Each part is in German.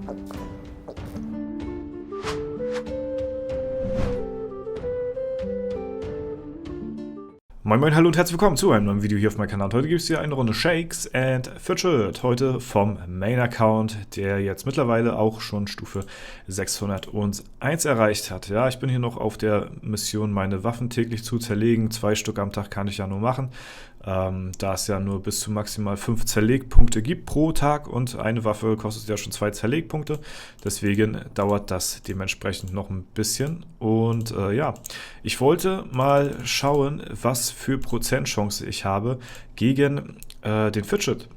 Moin Moin, hallo und herzlich willkommen zu einem neuen Video hier auf meinem Kanal. Und heute gibt es hier eine Runde Shakes and Fidget. Heute vom Main-Account, der jetzt mittlerweile auch schon Stufe 601 erreicht hat. Ja, ich bin hier noch auf der Mission, meine Waffen täglich zu zerlegen. 2 Stück am Tag kann ich ja nur machen, da es ja nur bis zu maximal 5 Zerlegpunkte gibt pro Tag und eine Waffe kostet ja schon 2 Zerlegpunkte. Deswegen dauert das dementsprechend noch ein bisschen. Und ja, ich wollte mal schauen, was für Prozentchance ich habe gegen den Fidget.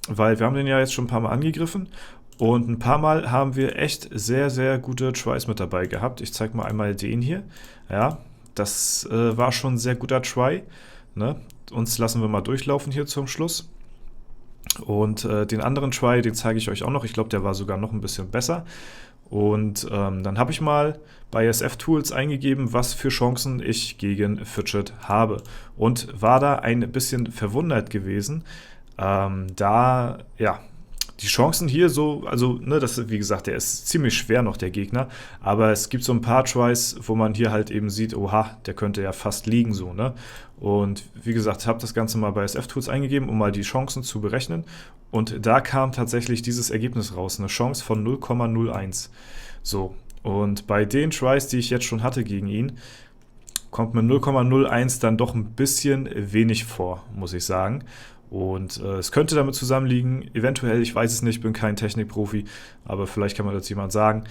Weil wir haben den ja jetzt schon ein paar Mal angegriffen und ein paar Mal haben wir echt sehr, sehr gute Tries mit dabei gehabt. Ich zeige mal einmal den hier. Ja, das war schon ein sehr guter Try. Ne? Uns lassen wir mal durchlaufen hier zum Schluss. Und den anderen Try, den zeige ich euch auch noch. Ich glaube, der war sogar noch ein bisschen besser. Und dann habe ich mal bei SF Tools eingegeben, was für Chancen ich gegen Fidget habe. Und war da ein bisschen verwundert gewesen, da, ja, die Chancen hier so, also, ne, das, wie gesagt, der ist ziemlich schwer noch, der Gegner, aber es gibt so ein paar Tries, wo man hier halt eben sieht, oha, der könnte ja fast liegen, so, ne? Und wie gesagt, ich habe das Ganze mal bei SF Tools eingegeben, um mal die Chancen zu berechnen und da kam tatsächlich dieses Ergebnis raus, eine Chance von 0,01. So, und bei den Tries, die ich jetzt schon hatte gegen ihn, kommt mir 0,01 dann doch ein bisschen wenig vor, muss ich sagen. Und es könnte damit zusammenliegen, eventuell, ich weiß es nicht, bin kein Technikprofi, aber vielleicht kann mir das jemand sagen,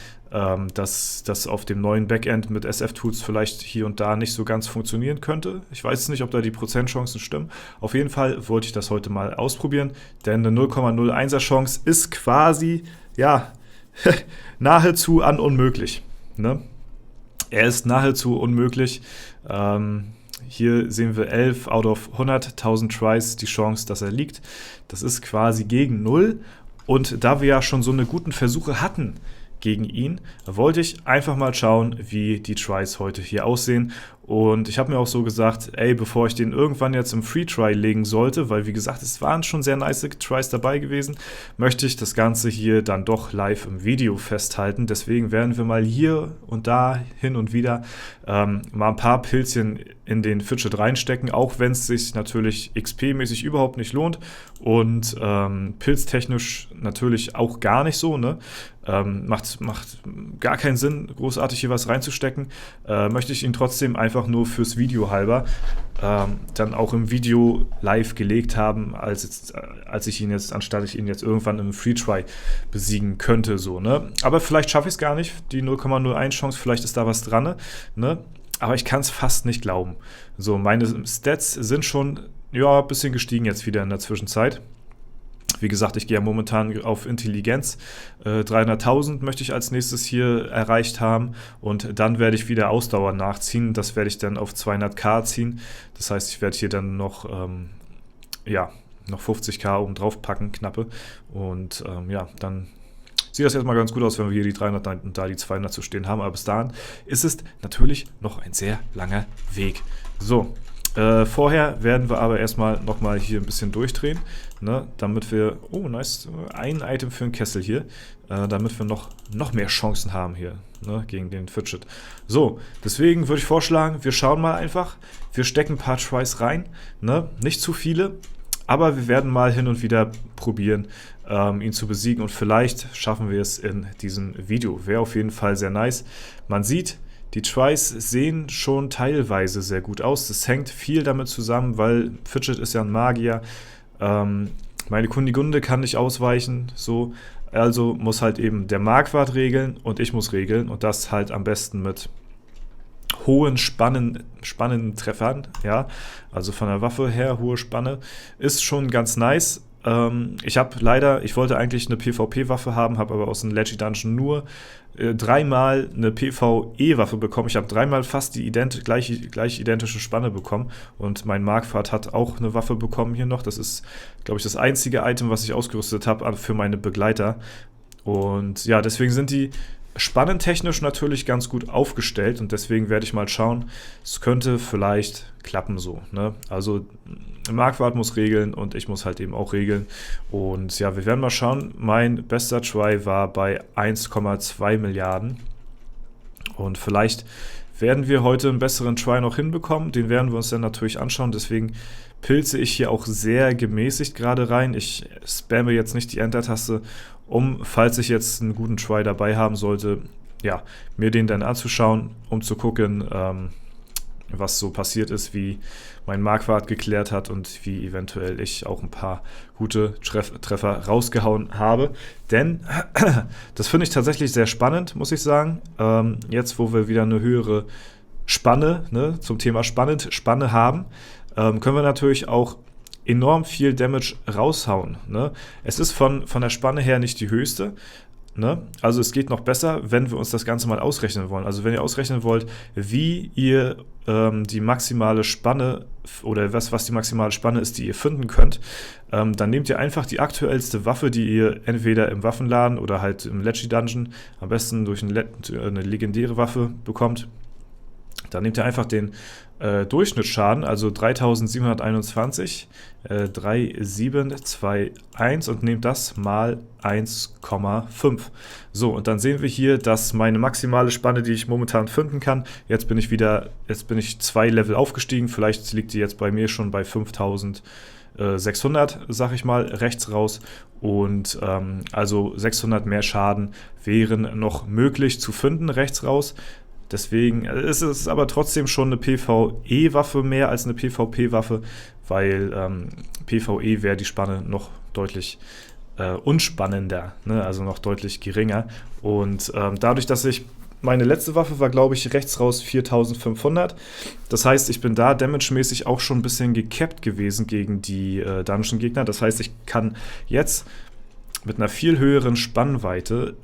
dass das auf dem neuen Backend mit SF-Tools vielleicht hier und da nicht so ganz funktionieren könnte. Ich weiß nicht, ob da die Prozentchancen stimmen. Auf jeden Fall wollte ich das heute mal ausprobieren, denn eine 0,01er Chance ist quasi, ja, nahezu an unmöglich. Ne? Er ist nahezu unmöglich. Hier sehen wir 11 out of 100.000 Tries die Chance, dass er liegt. Das ist quasi gegen 0. Und da wir ja schon so eine guten Versuche hatten gegen ihn, wollte ich einfach mal schauen, wie die Tries heute hier aussehen. Und ich habe mir auch so gesagt, ey, bevor ich den irgendwann jetzt im Free-Try legen sollte, weil wie gesagt, es waren schon sehr nice Tries dabei gewesen, möchte ich das Ganze hier dann doch live im Video festhalten. Deswegen werden wir mal hier und da hin und wieder mal ein paar Pilzchen in den Fidget reinstecken, auch wenn es sich natürlich XP-mäßig überhaupt nicht lohnt und pilztechnisch natürlich auch gar nicht so, ne? Macht gar keinen Sinn, großartig hier was reinzustecken. Möchte ich ihn trotzdem einfach nur fürs Video halber dann auch im Video live gelegt haben, als ich ihn jetzt, anstatt ich ihn jetzt irgendwann im Free-Try besiegen könnte, so, ne? Aber vielleicht schaffe ich es gar nicht, die 0,01 Chance, vielleicht ist da was dran, ne? Aber ich kann es fast nicht glauben. So, meine Stats sind schon, ja, ein bisschen gestiegen jetzt wieder in der Zwischenzeit. Wie gesagt, ich gehe ja momentan auf Intelligenz. 300.000 möchte ich als nächstes hier erreicht haben. Und dann werde ich wieder Ausdauer nachziehen. Das werde ich dann auf 200.000 ziehen. Das heißt, ich werde hier dann noch, ja, noch 50.000 oben drauf packen, knappe. Und ja, dann sieht das erstmal ganz gut aus, wenn wir hier die 300 und da die 200 zu stehen haben. Aber bis dahin ist es natürlich noch ein sehr langer Weg. So. Vorher werden wir aber erstmal nochmal hier ein bisschen durchdrehen, ne, damit wir, oh nice, ein Item für einen Kessel hier, damit wir noch mehr Chancen haben hier, ne, gegen den Fidget. So, deswegen würde ich vorschlagen, wir schauen mal einfach, wir stecken ein paar Tries rein, ne, nicht zu viele, aber wir werden mal hin und wieder probieren, ihn zu besiegen und vielleicht schaffen wir es in diesem Video. Wäre auf jeden Fall sehr nice. Man sieht, die Tries sehen schon teilweise sehr gut aus. Das hängt viel damit zusammen, weil Fidget ist ja ein Magier. Meine Kunigunde kann nicht ausweichen, so. Also muss halt eben der Marquardt regeln und ich muss regeln. Und das halt am besten mit hohen spannenden Treffern. Ja? Also von der Waffe her, hohe Spanne. Ist schon ganz nice. Ich wollte eigentlich eine PvP-Waffe haben, habe aber aus dem Leggy Dungeon nur 3-mal eine PvE-Waffe bekommen. Ich habe 3-mal fast die gleich identische Spanne bekommen und mein Marquardt hat auch eine Waffe bekommen hier noch. Das ist, glaube ich, das einzige Item, was ich ausgerüstet habe für meine Begleiter. Und ja, deswegen sind die spannentechnisch natürlich ganz gut aufgestellt und deswegen werde ich mal schauen, es könnte vielleicht klappen so, ne? Also Marquardt muss regeln und ich muss halt eben auch regeln und ja, wir werden mal schauen. Mein bester Try war bei 1,2 Milliarden und vielleicht werden wir heute einen besseren Try noch hinbekommen, den werden wir uns dann natürlich anschauen, deswegen pilze ich hier auch sehr gemäßigt gerade rein. Ich spamme jetzt nicht die Enter-Taste, falls ich jetzt einen guten Try dabei haben sollte, ja, mir den dann anzuschauen, um zu gucken, was so passiert ist, wie mein Marquardt geklärt hat und wie eventuell ich auch ein paar gute Treffer rausgehauen habe. Denn das finde ich tatsächlich sehr spannend, muss ich sagen. Jetzt, wo wir wieder eine höhere Spanne, ne, zum Thema Spanne haben, können wir natürlich auch enorm viel Damage raushauen. Ne? Es ist von der Spanne her nicht die höchste. Ne? Also es geht noch besser, wenn wir uns das Ganze mal ausrechnen wollen. Also wenn ihr ausrechnen wollt, wie ihr die maximale Spanne oder was die maximale Spanne ist, die ihr finden könnt, dann nehmt ihr einfach die aktuellste Waffe, die ihr entweder im Waffenladen oder halt im Legendary Dungeon am besten durch eine legendäre Waffe bekommt. Dann nehmt ihr einfach den Durchschnittsschaden, also 3721, 3721 und nehmt das mal 1,5. So, und dann sehen wir hier, dass meine maximale Spanne, die ich momentan finden kann, jetzt bin ich 2 Level aufgestiegen, vielleicht liegt die jetzt bei mir schon bei 5600, sag ich mal, rechts raus. Und also 600 mehr Schaden wären noch möglich zu finden, rechts raus. Deswegen ist es aber trotzdem schon eine PvE-Waffe mehr als eine PvP-Waffe, weil PvE wäre die Spanne noch deutlich unspannender, ne? Also noch deutlich geringer. Und dadurch, dass meine letzte Waffe war, glaube ich, rechts raus 4500. Das heißt, ich bin da damage-mäßig auch schon ein bisschen gecapped gewesen gegen die Dungeon-Gegner. Das heißt, ich kann jetzt mit einer viel höheren Spannweite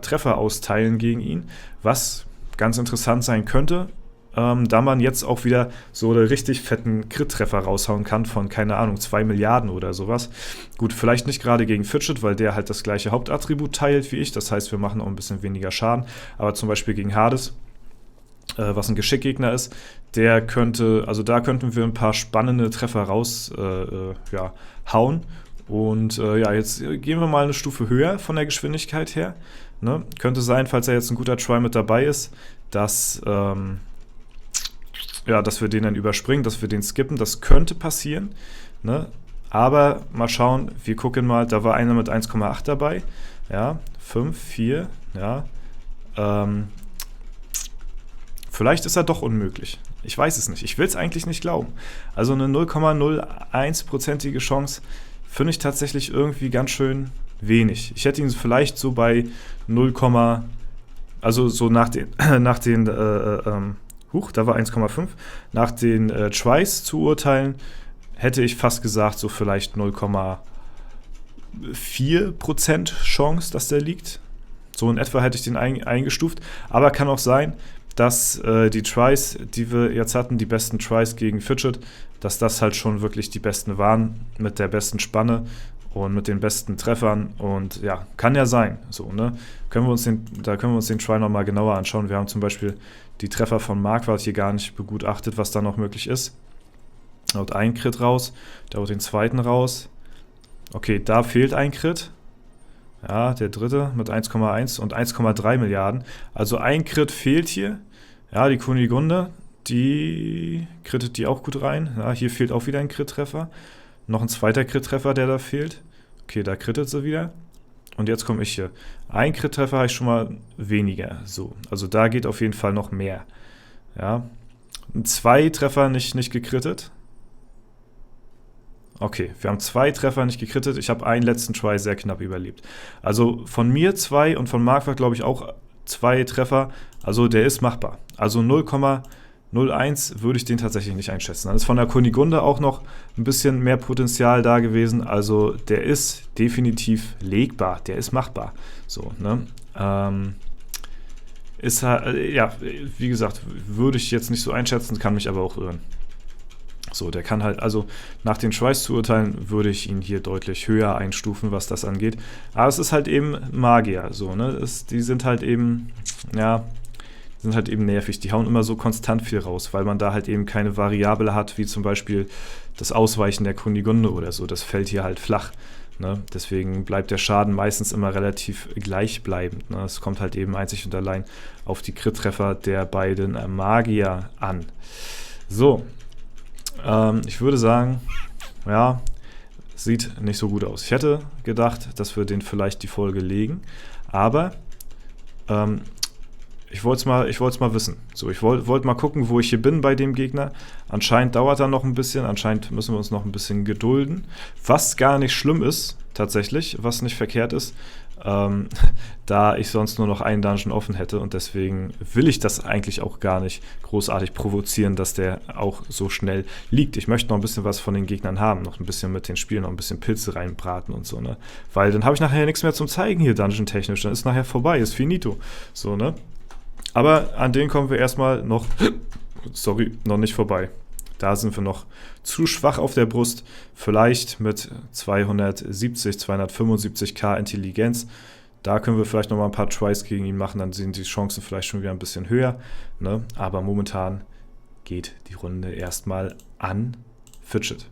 Treffer austeilen gegen ihn, was ganz interessant sein könnte, da man jetzt auch wieder so einen richtig fetten Crit-Treffer raushauen kann von, keine Ahnung, 2 Milliarden oder sowas. Gut, vielleicht nicht gerade gegen Fidget, weil der halt das gleiche Hauptattribut teilt wie ich, das heißt, wir machen auch ein bisschen weniger Schaden, aber zum Beispiel gegen Hades, was ein Geschickgegner ist, da könnten wir ein paar spannende Treffer raushauen. Und jetzt gehen wir mal eine Stufe höher von der Geschwindigkeit her. Ne? Könnte sein, falls er jetzt ein guter Try mit dabei ist, dass wir den dann überspringen, dass wir den skippen. Das könnte passieren. Ne? Aber mal schauen, wir gucken mal, da war einer mit 1,8 dabei. Ja, 5, 4, ja. Vielleicht ist er doch unmöglich. Ich weiß es nicht. Ich will es eigentlich nicht glauben. Also eine 0,01%ige Chance finde ich tatsächlich irgendwie ganz schön wenig. Ich hätte ihn vielleicht so bei 0, also so nach den da war 1,5, nach den Tries zu urteilen, hätte ich fast gesagt, so vielleicht 0,4% Chance, dass der liegt. So in etwa hätte ich den eingestuft, aber kann auch sein, dass die Tries, die wir jetzt hatten, die besten Tries gegen Fidget, dass das halt schon wirklich die besten waren, mit der besten Spanne und mit den besten Treffern und ja, kann ja sein, so, ne? Da können wir uns den Try nochmal genauer anschauen. Wir haben zum Beispiel die Treffer von Marquardt hier gar nicht begutachtet, was da noch möglich ist. Da haut ein Crit raus, da haut den zweiten raus. Okay, da fehlt ein Crit. Ja, der dritte mit 1,1 und 1,3 Milliarden. Also ein Crit fehlt hier. Ja, die Kunigunde, die crittet die auch gut rein. Ja, hier fehlt auch wieder ein Crit-Treffer. Noch ein zweiter Crit-Treffer, der da fehlt. Okay, da crittet sie wieder. Und jetzt komme ich hier. Ein Crit-Treffer habe ich schon mal weniger. So, also da geht auf jeden Fall noch mehr. Ja, 2 Treffer nicht gekrittet. Okay, wir haben 2 Treffer nicht gekrittet. Ich habe einen letzten Try sehr knapp überlebt. Also von mir 2 und von Marquardt glaube ich auch 2 Treffer. Also der ist machbar. Also 0,01 würde ich den tatsächlich nicht einschätzen. Dann ist von der Kunigunde auch noch ein bisschen mehr Potenzial da gewesen. Also der ist definitiv legbar. Der ist machbar. So, ne? Ist halt, ja, wie gesagt, würde ich jetzt nicht so einschätzen, kann mich aber auch irren. So, der kann halt, also nach den Schweiß zu urteilen, würde ich ihn hier deutlich höher einstufen, was das angeht. Aber es ist halt eben Magier, so, ne? Die sind halt eben, ja, sind halt eben nervig. Die hauen immer so konstant viel raus, weil man da halt eben keine Variable hat, wie zum Beispiel das Ausweichen der Kunigunde oder so. Das fällt hier halt flach. Ne? Deswegen bleibt der Schaden meistens immer relativ gleichbleibend. Ne? Es kommt halt eben einzig und allein auf die Crit-Treffer der beiden Magier an. So, ich würde sagen, ja, sieht nicht so gut aus. Ich hätte gedacht, dass wir den vielleicht die Folge legen, aber ich wollte es mal wissen. So, ich wollt mal gucken, wo ich hier bin bei dem Gegner. Anscheinend dauert er noch ein bisschen, anscheinend müssen wir uns noch ein bisschen gedulden. Was gar nicht schlimm ist, tatsächlich, was nicht verkehrt ist, da ich sonst nur noch einen Dungeon offen hätte und deswegen will ich das eigentlich auch gar nicht großartig provozieren, dass der auch so schnell liegt. Ich möchte noch ein bisschen was von den Gegnern haben, noch ein bisschen mit den Spielen, noch ein bisschen Pilze reinbraten und so, ne? Weil dann habe ich nachher nichts mehr zum Zeigen hier Dungeon-technisch, dann ist nachher vorbei, ist finito, so, ne? Aber an denen kommen wir erstmal noch, noch nicht vorbei. Da sind wir noch zu schwach auf der Brust. Vielleicht mit 270, 275k Intelligenz. Da können wir vielleicht noch mal ein paar Tries gegen ihn machen. Dann sind die Chancen vielleicht schon wieder ein bisschen höher. Ne? Aber momentan geht die Runde erstmal an Fidget.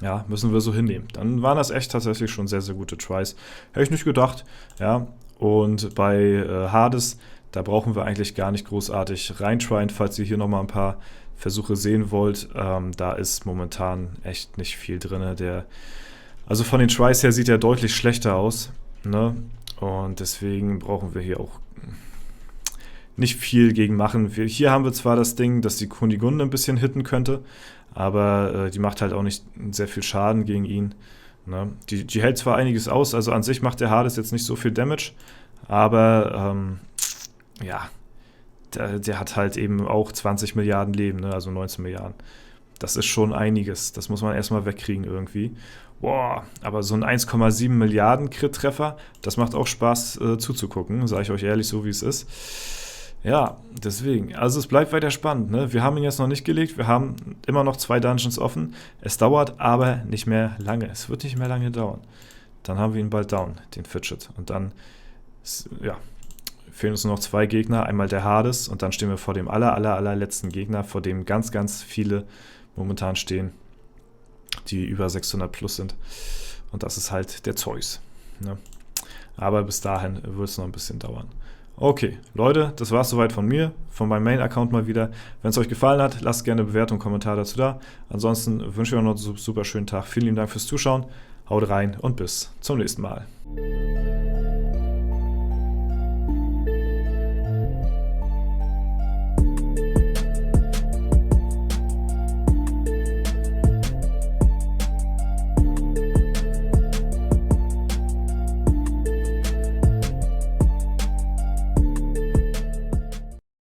Ja, müssen wir so hinnehmen. Dann waren das echt tatsächlich schon sehr, sehr gute Tries. Hätte ich nicht gedacht. Ja, und bei Hades, da brauchen wir eigentlich gar nicht großartig reintryen, falls ihr hier nochmal ein paar Versuche sehen wollt. Da ist momentan echt nicht viel drin. Also von den Tries her sieht er deutlich schlechter aus. Ne? Und deswegen brauchen wir hier auch nicht viel gegen machen. Hier haben wir zwar das Ding, dass die Kunigunde ein bisschen hitten könnte, aber die macht halt auch nicht sehr viel Schaden gegen ihn. Ne? Die hält zwar einiges aus, also an sich macht der Hades jetzt nicht so viel Damage, aber ja, der hat halt eben auch 20 Milliarden Leben, ne? Also 19 Milliarden. Das ist schon einiges. Das muss man erstmal wegkriegen irgendwie. Boah, aber so ein 1,7 Milliarden Crit-Treffer, das macht auch Spaß zuzugucken, sage ich euch ehrlich, so wie es ist. Ja, deswegen. Also es bleibt weiter spannend, ne? Wir haben ihn jetzt noch nicht gelegt, wir haben immer noch 2 Dungeons offen. Es dauert aber nicht mehr lange. Es wird nicht mehr lange dauern. Dann haben wir ihn bald down, den Fidget. Und dann, ja, fehlen uns nur noch 2 Gegner, einmal der Hades und dann stehen wir vor dem allerletzten Gegner, vor dem ganz, ganz viele momentan stehen, die über 600 plus sind. Und das ist halt der Zeus. Ne? Aber bis dahin wird es noch ein bisschen dauern. Okay, Leute, das war es soweit von mir, von meinem Main-Account mal wieder. Wenn es euch gefallen hat, lasst gerne eine Bewertung und Kommentar dazu da. Ansonsten wünsche ich euch noch einen super schönen Tag. Vielen lieben Dank fürs Zuschauen. Haut rein und bis zum nächsten Mal.